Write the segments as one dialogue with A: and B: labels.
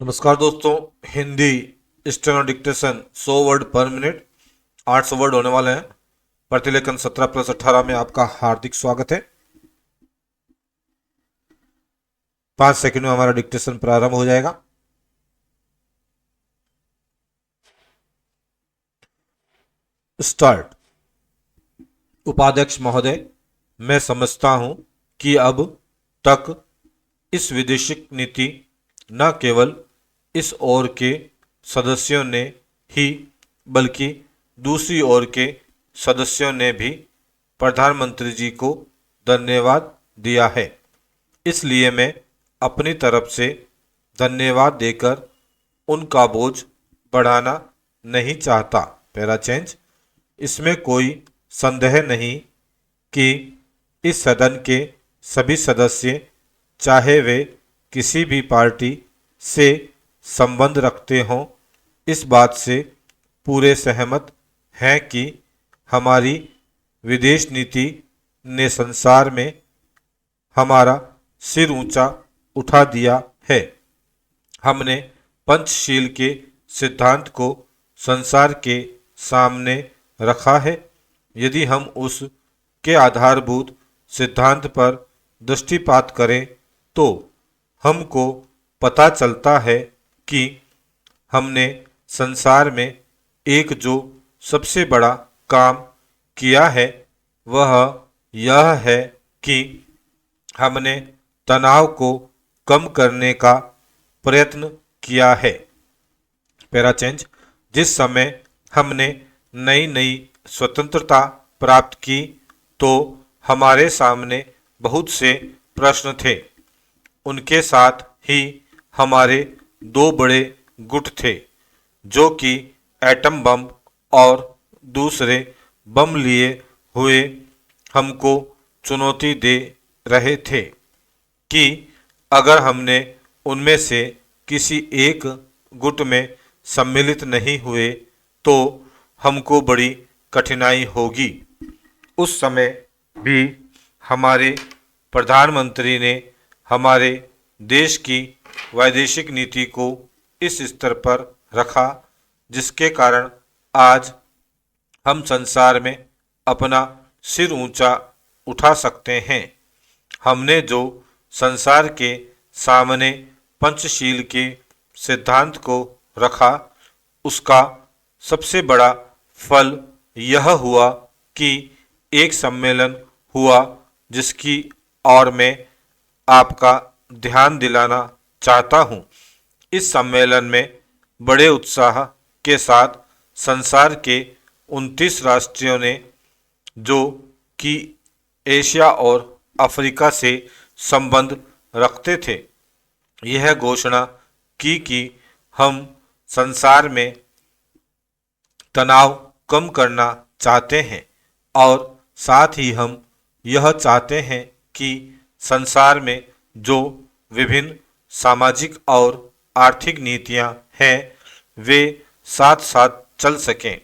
A: नमस्कार दोस्तों। Hindi steno dictation 100 word पर मिनट, 800 वर्ड होने वाले हैं। प्रतिलेखन 17+18 में आपका हार्दिक स्वागत है। 5 सेकंड में हमारा डिक्टेशन प्रारंभ हो जाएगा। स्टार्ट। उपाध्यक्ष महोदय, मैं समझता हूं कि अब तक इस विदेशिक नीति न केवल इस ओर के सदस्यों ने ही बल्कि दूसरी ओर के सदस्यों ने भी प्रधानमंत्री जी को धन्यवाद दिया है। इसलिए मैं अपनी तरफ से धन्यवाद देकर उनका बोझ बढ़ाना नहीं चाहता। Para change. इसमें कोई संदेह नहीं कि इस सदन के सभी सदस्य, चाहे वे किसी भी पार्टी से संबंध रखते हों, इस बात से पूरे सहमत हैं कि हमारी विदेश नीति ने संसार में हमारा सिर ऊंचा उठा दिया है। हमने पंचशील के सिद्धांत को संसार के सामने रखा है। यदि हम उस के आधारभूत सिद्धांत पर दृष्टिपात करें तो हमको पता चलता है कि हमने संसार में एक जो सबसे बड़ा काम किया है वह यह है कि हमने तनाव को कम करने का प्रयत्न किया है। Para change. जिस समय हमने नई नई स्वतंत्रता प्राप्त की तो हमारे सामने बहुत से प्रश्न थे। उनके साथ ही हमारे दो बड़े गुट थे जो कि एटम बम और दूसरे बम लिए हुए हमको चुनौती दे रहे थे कि अगर हमने उनमें से किसी एक गुट में सम्मिलित नहीं हुए तो हमको बड़ी कठिनाई होगी। उस समय भी हमारे प्रधानमंत्री ने हमारे देश की वैदेशिक नीति को इस स्तर पर रखा जिसके कारण आज हम संसार में अपना सिर ऊंचा उठा सकते हैं। हमने जो संसार के सामने पंचशील के सिद्धांत को रखा उसका सबसे बड़ा फल यह हुआ कि एक सम्मेलन हुआ जिसकी ओर मैं आपका ध्यान दिलाना चाहता हूँ। इस सम्मेलन में बड़े उत्साह के साथ संसार के 29 राष्ट्रों ने, जो कि एशिया और अफ्रीका से संबंध रखते थे, यह घोषणा की कि हम संसार में तनाव कम करना चाहते हैं और साथ ही हम यह चाहते हैं कि संसार में जो विभिन्न सामाजिक और आर्थिक नीतियां हैं वे साथ साथ चल सकें।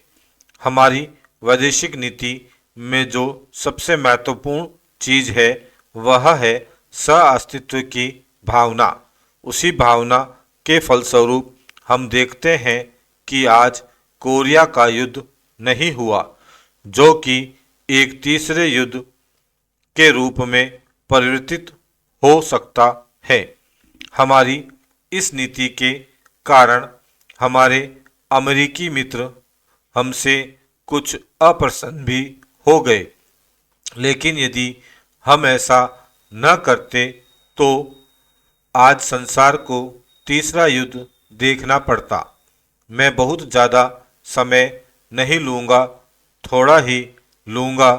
A: हमारी वैदेशिक नीति में जो सबसे महत्वपूर्ण चीज़ है वह है सह-अस्तित्व की भावना। उसी भावना के फलस्वरूप हम देखते हैं कि आज कोरिया का युद्ध नहीं हुआ जो कि एक तीसरे युद्ध के रूप में परिवर्तित हो सकता है। हमारी इस नीति के कारण हमारे अमेरिकी मित्र हमसे कुछ अप्रसन्न भी हो गए, लेकिन यदि हम ऐसा न करते तो आज संसार को तीसरा युद्ध देखना पड़ता। मैं बहुत ज़्यादा समय नहीं लूँगा, थोड़ा ही लूँगा।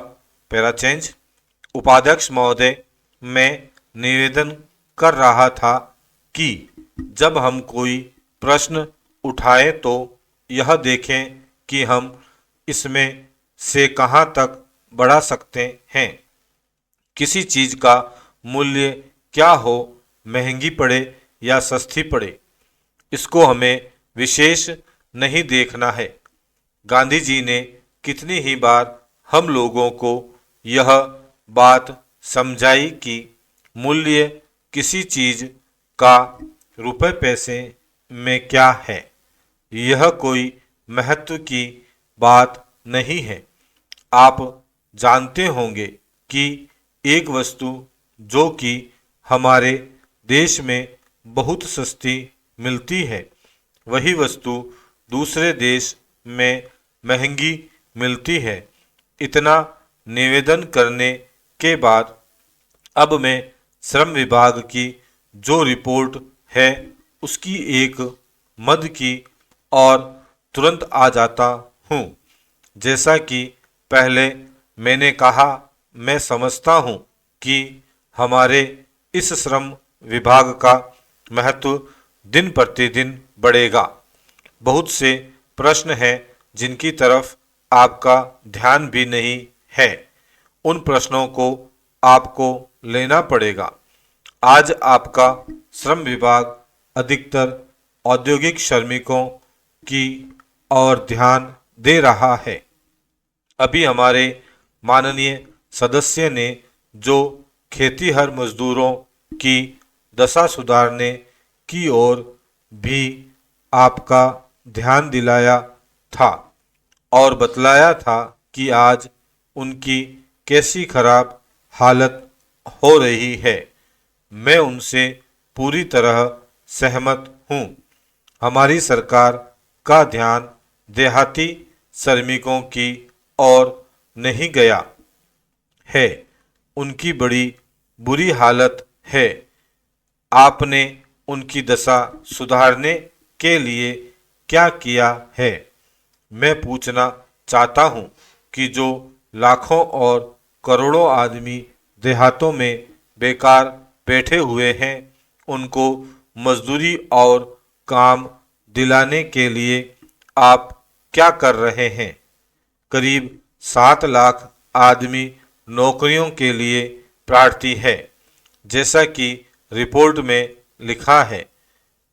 A: Para change. उपाध्यक्ष महोदय, मैं निवेदन कर रहा था कि जब हम कोई प्रश्न उठाएं तो यह देखें कि हम इसमें से कहां तक बढ़ा सकते हैं। किसी चीज़ का मूल्य क्या हो, महंगी पड़े या सस्ती पड़े, इसको हमें विशेष नहीं देखना है। गांधी जी ने कितनी ही बार हम लोगों को यह बात समझाई कि मूल्य किसी चीज़ का रुपए पैसे में क्या है, यह कोई महत्व की बात नहीं है। आप जानते होंगे कि एक वस्तु जो कि हमारे देश में बहुत सस्ती मिलती है, वही वस्तु दूसरे देश में महंगी मिलती है। इतना निवेदन करने के बाद अब मैं श्रम विभाग की जो रिपोर्ट है उसकी एक मद की और तुरंत आ जाता हूँ। जैसा कि पहले मैंने कहा, मैं समझता हूँ कि हमारे इस श्रम विभाग का महत्व दिन प्रतिदिन बढ़ेगा। बहुत से प्रश्न हैं जिनकी तरफ आपका ध्यान भी नहीं है, उन प्रश्नों को आपको लेना पड़ेगा। आज आपका श्रम विभाग अधिकतर औद्योगिक श्रमिकों की ओर ध्यान दे रहा है। अभी हमारे माननीय सदस्य ने जो खेतीहर मजदूरों की दशा सुधारने की ओर भी आपका ध्यान दिलाया था और बतलाया था कि आज उनकी कैसी खराब हालत हो रही है, मैं उनसे पूरी तरह सहमत हूँ। हमारी सरकार का ध्यान देहाती श्रमिकों की ओर नहीं गया है, उनकी बड़ी बुरी हालत है। आपने उनकी दशा सुधारने के लिए क्या किया है? मैं पूछना चाहता हूँ कि जो लाखों और करोड़ों आदमी देहातों में बेकार बैठे हुए हैं, उनको मजदूरी और काम दिलाने के लिए आप क्या कर रहे हैं? करीब 7 लाख आदमी नौकरियों के लिए प्रार्थी है, जैसा कि रिपोर्ट में लिखा है।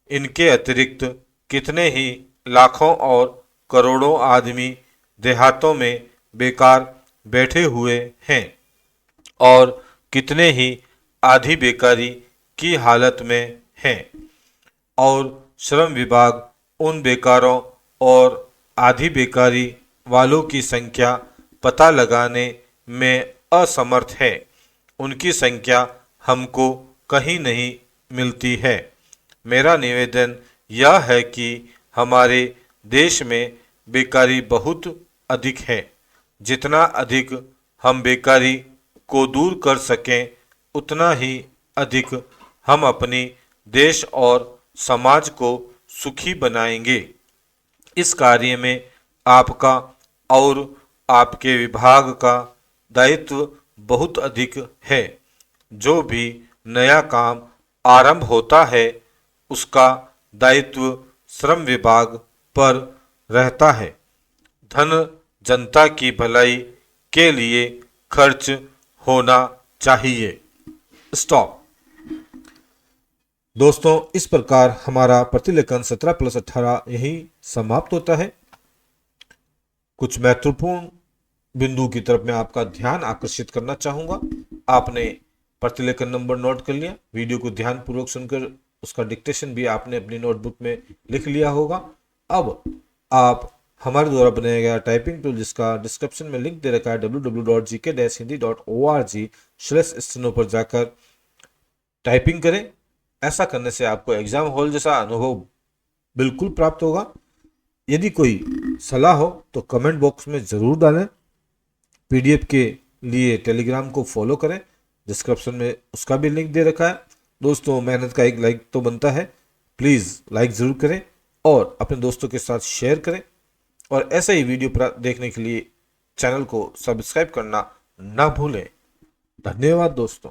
A: इनके अतिरिक्त कितने ही लाखों और करोड़ों आदमी देहातों में बेकार बैठे हुए हैं और कितने ही आधी बेकारी की हालत में हैं, और श्रम विभाग उन बेकारों और आधी बेकारी वालों की संख्या पता लगाने में असमर्थ है। उनकी संख्या हमको कहीं नहीं मिलती है। मेरा निवेदन यह है कि हमारे देश में बेकारी बहुत अधिक है। जितना अधिक हम बेकारी को दूर कर सकें, उतना ही अधिक हम अपनी देश और समाज को सुखी बनाएंगे। इस कार्य में आपका और आपके विभाग का दायित्व बहुत अधिक है। जो भी नया काम आरंभ होता है, उसका दायित्व श्रम विभाग पर रहता है। धन जनता की भलाई के लिए खर्च होना चाहिए। स्टॉप। दोस्तों, इस प्रकार हमारा प्रतिलेखन 17+18 यही समाप्त होता है। कुछ महत्वपूर्ण बिंदु की तरफ मैं आपका ध्यान आकर्षित करना चाहूंगा। आपने प्रतिलेखन नंबर नोट कर लिया, वीडियो को ध्यानपूर्वक सुनकर उसका डिक्टेशन भी आपने अपनी नोटबुक में लिख लिया होगा। अब आप हमारे द्वारा बनाया गया टाइपिंग टूल, जिसका डिस्क्रिप्शन में लिंक दे रखा है www.gk-hindi.org/steno पर जाकर टाइपिंग करें। ऐसा करने से आपको एग्जाम हॉल जैसा अनुभव बिल्कुल प्राप्त होगा। यदि कोई सलाह हो तो कमेंट बॉक्स में ज़रूर डालें। पीडीएफ के लिए टेलीग्राम को फॉलो करें, डिस्क्रिप्शन में उसका भी लिंक दे रखा है। दोस्तों, मेहनत का एक लाइक तो बनता है, प्लीज़ लाइक ज़रूर करें और अपने दोस्तों के साथ शेयर करें। और ऐसे ही वीडियो देखने के लिए चैनल को सब्सक्राइब करना ना भूलें। धन्यवाद दोस्तों।